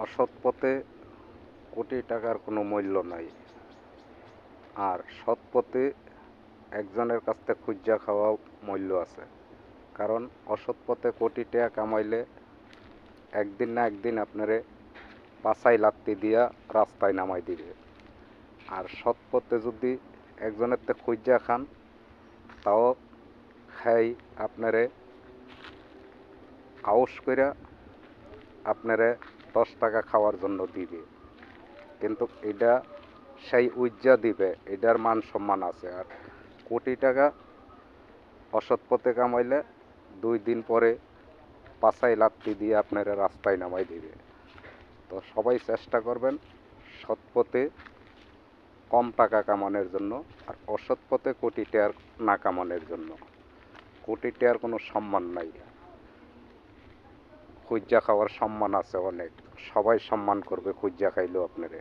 অসৎ পথে কোটি টাকার কোনো মূল্য নাই। আর সৎ পথে একজনের কাছ থেকে খুঁজা খাওয়া মূল্য আছে। কারণ অসৎ পথে কোটি টাকা কামাইলে একদিন না একদিন আপনারে পাছায় লাত্তি দিয়া রাস্তায় নামাই দিবে। আর সৎ পথে যদি একজনের থেকে খুঁজা খান, তাও খাই আপনারে আউস কইরা আপনারে 10 টাকা খাওয়ার জন্য দিবে। কিন্তু এটা সেই উজ্জা দিবে, এটার মান সম্মান আছে। আর কোটি টাকা অসৎ পথে কামাইলে 2 দিন পরে পাছায় লাত্তি দিয়ে আপনারা রাস্তায় নামাই দিবে। তো সবাই চেষ্টা করবেন সৎ পথে কম টাকা কামানোর জন্য, আর অসৎ পথে কোটি টাকা না কামানোর জন্য। কোটি টাকার কোনো সম্মান নাই, খুঁজা খাওয়ার সম্মান আছে অনেক। সবাই সম্মান করবে খুঁজা খাইলেও আপনারে।